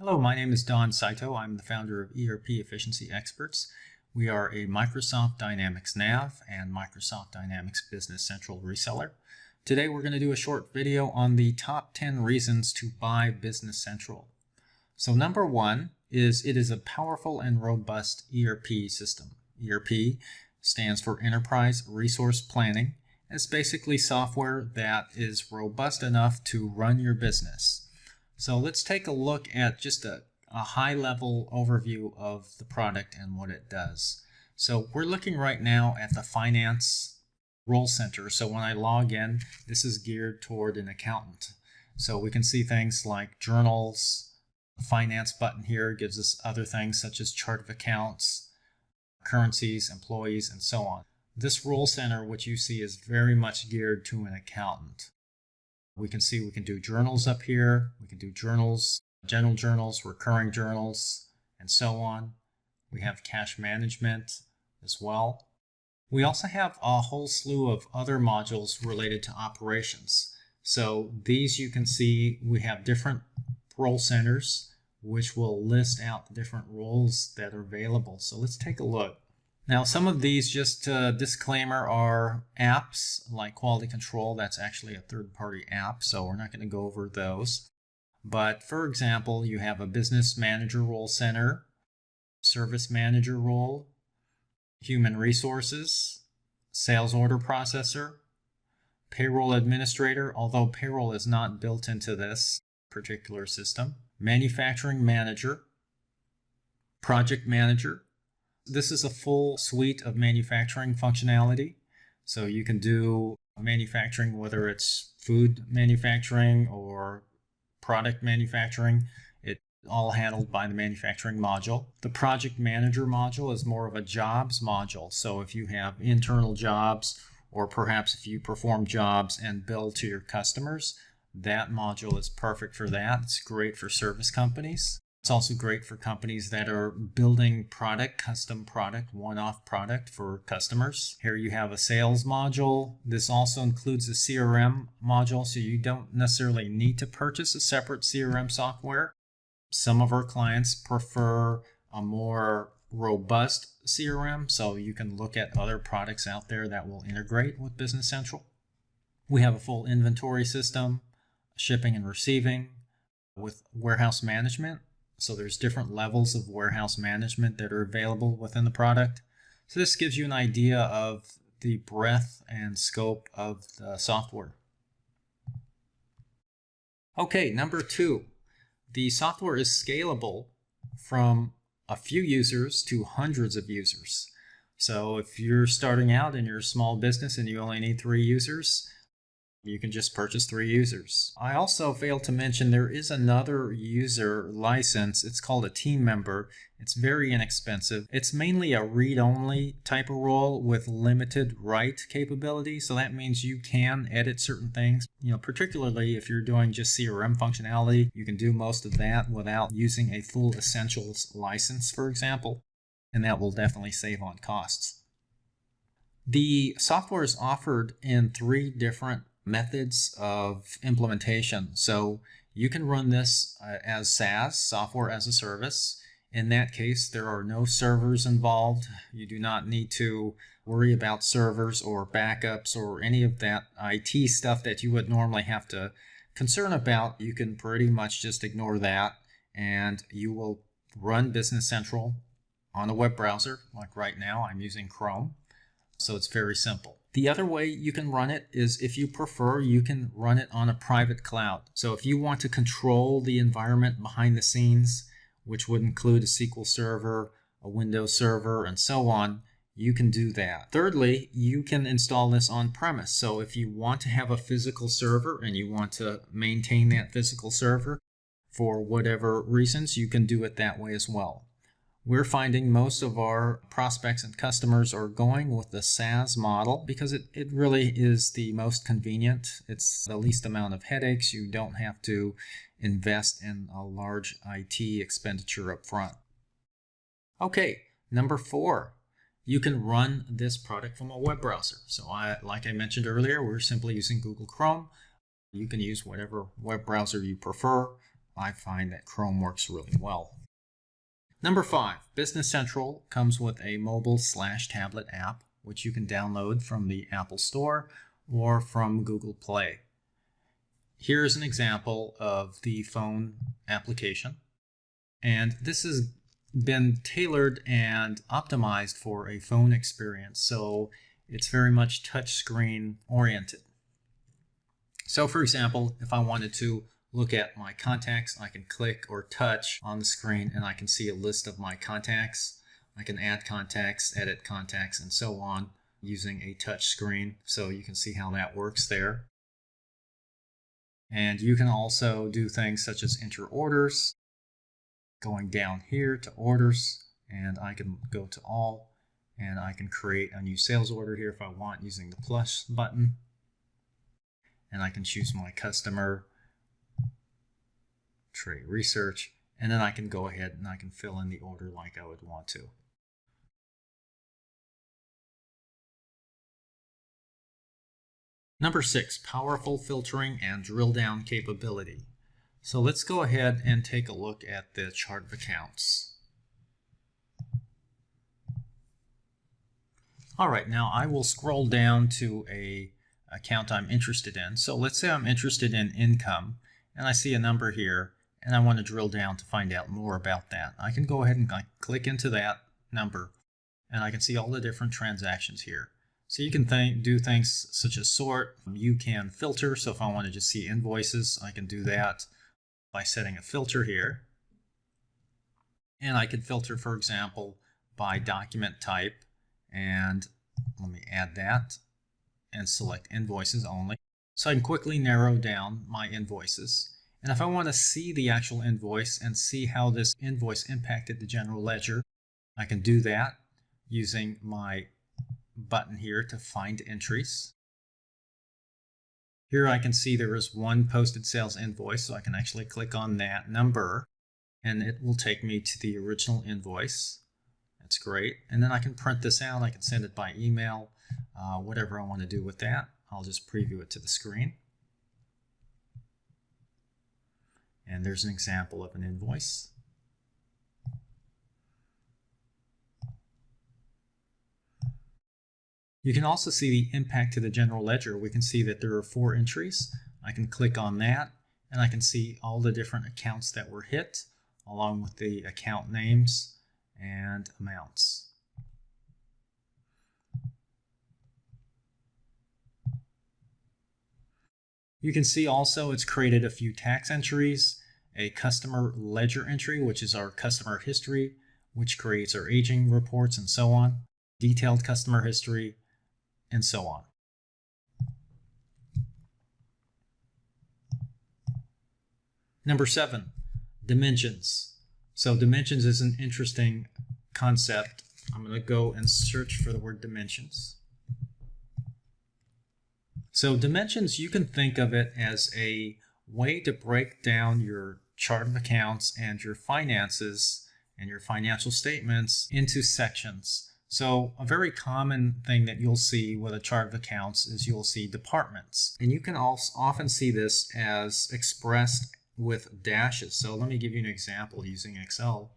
Hello, my name is Don Saito. I'm the founder of ERP Efficiency Experts. We are a Microsoft Dynamics Nav and Microsoft Dynamics Business Central reseller. Today we're going to do a short video on the top 10 reasons to buy Business Central. So number one is it is a powerful and robust ERP system. ERP stands for Enterprise Resource Planning. It's basically software that is robust enough to run your business. So let's take a look at just a high-level overview of the product and what it does. So we're looking right now at the Finance Role Center. So when I log in, this is geared toward an accountant. So we can see things like journals. The Finance button here gives us other things such as chart of accounts, currencies, employees, and so on. This Role Center, which you see, is very much geared to an accountant. We can see we can do journals up here. We can do journals, general journals, recurring journals, and so on. We have cash management as well. We also have a whole slew of other modules related to operations. So these you can see we have different role centers which will list out the different roles that are available. So let's take a look. Now, some of these, just a disclaimer, are apps like Quality Control. That's actually a third-party app, so we're not going to go over those. But for example, you have a Business Manager Role Center, Service Manager Role, Human Resources, Sales Order Processor, Payroll Administrator, although payroll is not built into this particular system, Manufacturing Manager, Project Manager. This is a full suite of manufacturing functionality. So you can do manufacturing, whether it's food manufacturing or product manufacturing. It's all handled by the manufacturing module. The project manager module is more of a jobs module. So if you have internal jobs, or perhaps if you perform jobs and bill to your customers, that module is perfect for that. It's great for service companies. It's also great for companies that are building product, custom product, one-off product for customers. Here you have a sales module. This also includes a CRM module, so you don't necessarily need to purchase a separate CRM software. Some of our clients prefer a more robust CRM, so you can look at other products out there that will integrate with Business Central. We have a full inventory system, shipping and receiving, with warehouse management. So there's different levels of warehouse management that are available within the product. So this gives you an idea of the breadth and scope of the software. Okay, number two, the software is scalable from a few users to hundreds of users. So if you're starting out in your small business and you only need 3 users, you can just purchase 3 users. I also failed to mention there is another user license. It's called a team member. It's very inexpensive. It's mainly a read-only type of role with limited write capability. So that means you can edit certain things. Particularly if you're doing just CRM functionality, you can do most of that without using a full Essentials license, for example. And that will definitely save on costs. The software is offered in 3 different methods of implementation. So you can run this as SaaS, software as a service. In that case, there are no servers involved. You do not need to worry about servers or backups or any of that IT stuff that you would normally have to concern about. You can pretty much just ignore that, and you will run Business Central on a web browser. Like right now, I'm using Chrome. So it's very simple. The other way you can run it is, if you prefer, you can run it on a private cloud. So if you want to control the environment behind the scenes, which would include a SQL server, a Windows server, and so on, you can do that. Thirdly, you can install this on premise. So if you want to have a physical server and you want to maintain that physical server for whatever reasons, you can do it that way as well. We're finding most of our prospects and customers are going with the SaaS model because it really is the most convenient. It's the least amount of headaches. You don't have to invest in a large IT expenditure up front. Okay, number 4, you can run this product from a web browser. So like I mentioned earlier, we're simply using Google Chrome. You can use whatever web browser you prefer. I find that Chrome works really well. Number 5, Business Central comes with a mobile/tablet app, which you can download from the Apple Store or from Google Play. Here's an example of the phone application, and this has been tailored and optimized for a phone experience, so it's very much touchscreen oriented. So for example, if I wanted to look at my contacts, I can click or touch on the screen and I can see a list of my contacts. I can add contacts, edit contacts, and so on using a touch screen. So you can see how that works there. And you can also do things such as enter orders, going down here to orders, and I can go to all, and I can create a new sales order here if I want using the plus button. And I can choose my customer, trade research, and then I can go ahead and I can fill in the order like I would want to. Number 6, powerful filtering and drill down capability. So let's go ahead and take a look at the chart of accounts. All right, now I will scroll down to an account I'm interested in. So let's say I'm interested in income, and I see a number here, and I want to drill down to find out more about that. I can go ahead and click into that number, and I can see all the different transactions here. So you can do things such as sort. You can filter, so if I want to just see invoices, I can do that by setting a filter here. And I can filter, for example, by document type, and let me add that and select invoices only. So I can quickly narrow down my invoices. And if I want to see the actual invoice and see how this invoice impacted the general ledger, I can do that using my button here to find entries. Here I can see there is one posted sales invoice, so I can actually click on that number and it will take me to the original invoice. That's great. And then I can print this out. I can send it by email, whatever I want to do with that. I'll just preview it to the screen. And there's an example of an invoice. You can also see the impact to the general ledger. We can see that there are 4 entries. I can click on that and I can see all the different accounts that were hit along with the account names and amounts. You can see also it's created a few tax entries, a customer ledger entry, which is our customer history, which creates our aging reports and so on, detailed customer history, and so on. Number 7, dimensions. So dimensions is an interesting concept. I'm going to go and search for the word dimensions. So dimensions, you can think of it as a way to break down your chart of accounts and your finances and your financial statements into sections. So a very common thing that you'll see with a chart of accounts is you'll see departments. And you can also often see this as expressed with dashes. So let me give you an example using Excel.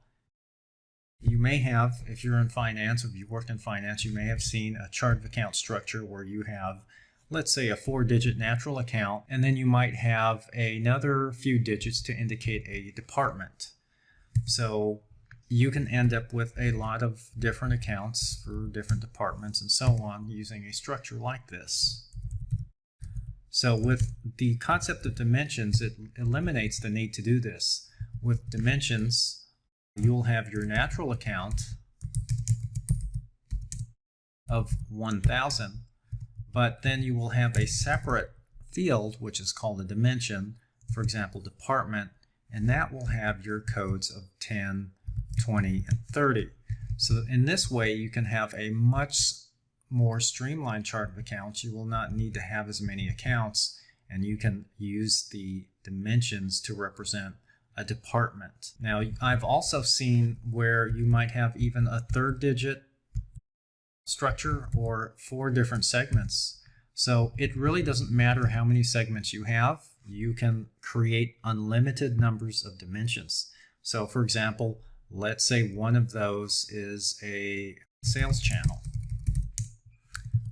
You may have, if you're in finance or if you've worked in finance, you may have seen a chart of account structure where you have, let's say, a 4-digit natural account, and then you might have another few digits to indicate a department. So you can end up with a lot of different accounts for different departments and so on using a structure like this. So with the concept of dimensions, it eliminates the need to do this. With dimensions, you'll have your natural account of 1,000, but then you will have a separate field which is called a dimension, for example department, and that will have your codes of 10, 20, and 30. So in this way you can have a much more streamlined chart of accounts. You will not need to have as many accounts, and you can use the dimensions to represent a department. Now I've also seen where you might have even a 3rd digit structure or 4 different segments. So it really doesn't matter how many segments you have. you can create unlimited numbers of dimensions. So for example, let's say one of those is a sales channel,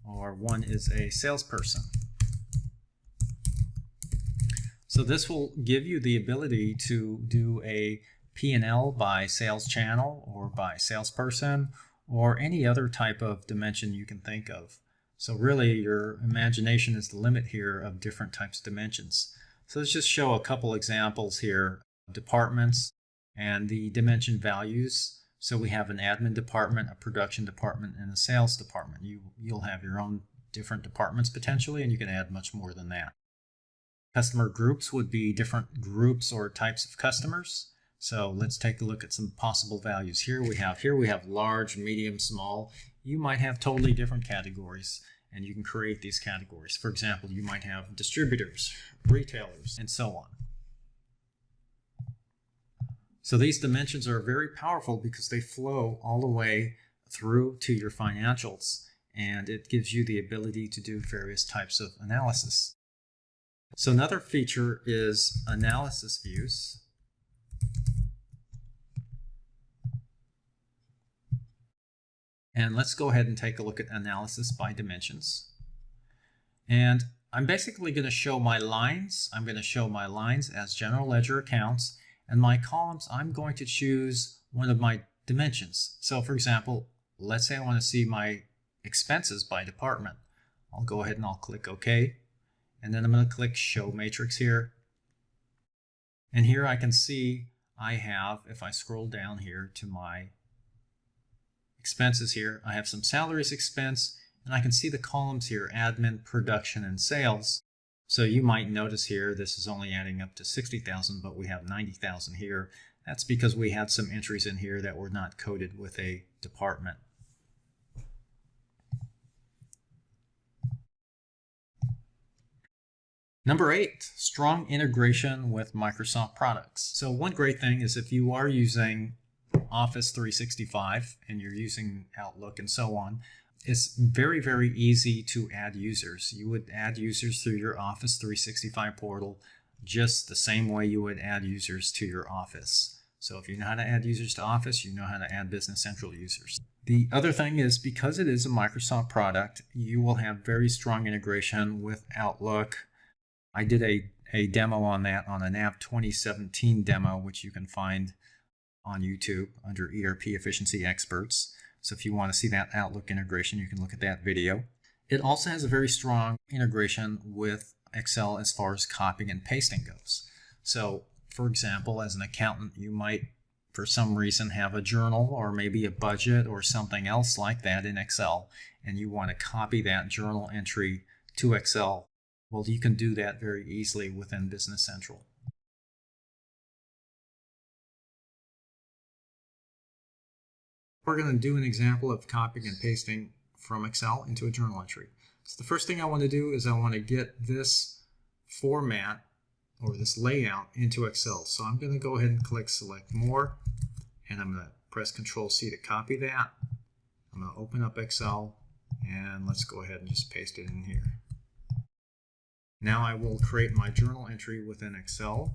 or one is a salesperson. So this will give you the ability to do a P&L by sales channel or by salesperson or any other type of dimension you can think of. So really your imagination is the limit here of different types of dimensions. So let's just show a couple examples here. Departments and the dimension values. So we have an admin department, a production department, and a sales department. You'll have your own different departments potentially, and you can add much more than that. Customer groups would be different groups or types of customers. So let's take a look at some possible values. Here we have large, medium, small. You might have totally different categories, and you can create these categories. For example, you might have distributors, retailers, and so on. So these dimensions are very powerful because they flow all the way through to your financials, and it gives you the ability to do various types of analysis. So another feature is analysis views. And let's go ahead and take a look at analysis by dimensions. And I'm basically going to show my lines. I'm going to show my lines as general ledger accounts, and my columns, I'm going to choose one of my dimensions. So for example, let's say I want to see my expenses by department. I'll go ahead and I'll click OK. And then I'm going to click Show Matrix here. And here I can see I have, if I scroll down here to my expenses here, I have some salaries expense, and I can see the columns here, admin, production, and sales. So you might notice here this is only adding up to 60,000, but we have 90,000 here. That's because we had some entries in here that were not coded with a department. Number 8, strong integration with Microsoft products. So one great thing is if you are using Office 365 and you're using Outlook and so on, it's very, very easy to add users. You would add users through your Office 365 portal just the same way you would add users to your Office. So if you know how to add users to Office, you know how to add Business Central users. The other thing is, because it is a Microsoft product, you will have very strong integration with Outlook. I did a demo on that on a NAV 2017 demo, which you can find on YouTube under ERP Efficiency Experts. So if you want to see that Outlook integration, you can look at that video. It also has a very strong integration with Excel as far as copying and pasting goes. So for example, as an accountant, you might for some reason have a journal or maybe a budget or something else like that in Excel, and you want to copy that journal entry to Excel. Well, you can do that very easily within Business Central. We're going to do an example of copying and pasting from Excel into a journal entry. So the first thing I want to do is I want to get this format or this layout into Excel. So I'm going to go ahead and click Select More, and I'm going to press Control-C to copy that. I'm going to open up Excel, and let's go ahead and just paste it in here. Now I will create my journal entry within Excel.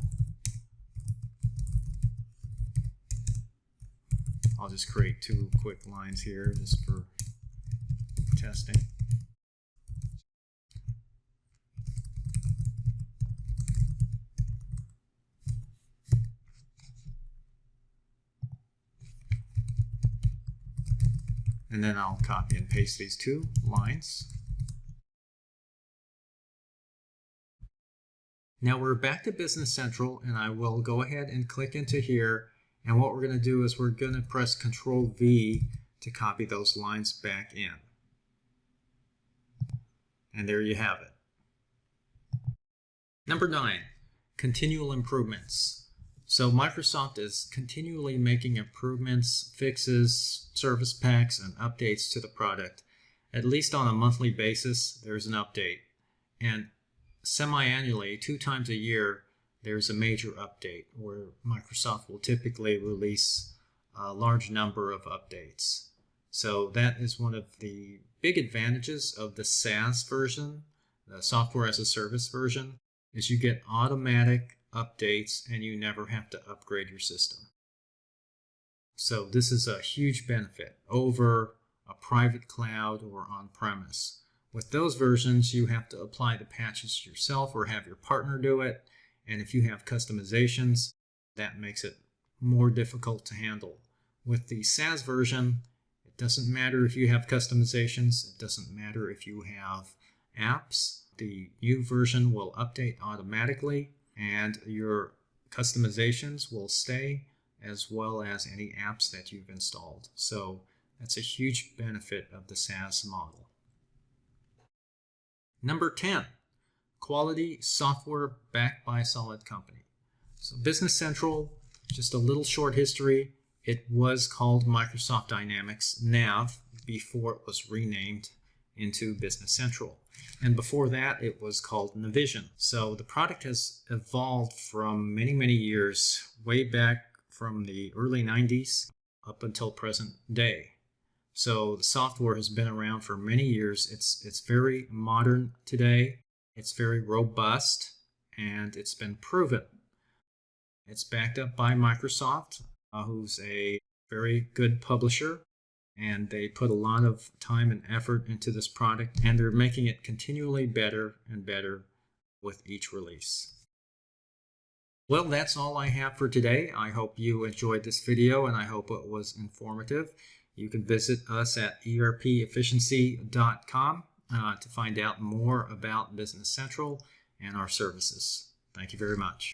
I'll just create 2 quick lines here just for testing. And then I'll copy and paste these 2 lines. Now we're back to Business Central, and I will go ahead and click into here, and what we're going to do is we're going to press Control-V to copy those lines back in. And there you have it. Number 9, continual improvements. So Microsoft is continually making improvements, fixes, service packs, and updates to the product. At least on a monthly basis, there's an update. And semi-annually, 2 times a year, there's a major update where Microsoft will typically release a large number of updates. So that is one of the big advantages of the SaaS version, the software as a service version. is you get automatic updates and you never have to upgrade your system. So this is a huge benefit over a private cloud or on-premise. With those versions, you have to apply the patches yourself or have your partner do it. And if you have customizations, that makes it more difficult to handle. With the SaaS version, it doesn't matter if you have customizations. It doesn't matter if you have apps. The new version will update automatically and your customizations will stay, as well as any apps that you've installed. So that's a huge benefit of the SaaS model. Number 10, quality software backed by a solid company. So Business Central, just a little short history. It was called Microsoft Dynamics NAV before it was renamed into Business Central. And before that, it was called Navision. So the product has evolved from many, many years, way back from the early 90s up until present day. So the software has been around for many years. It's very modern today. It's very robust, and it's been proven. It's backed up by Microsoft, who's a very good publisher, and they put a lot of time and effort into this product, and they're making it continually better and better with each release. Well, that's all I have for today. I hope you enjoyed this video, and I hope it was informative. You can visit us at erpefficiency.com to find out more about Business Central and our services. Thank you very much.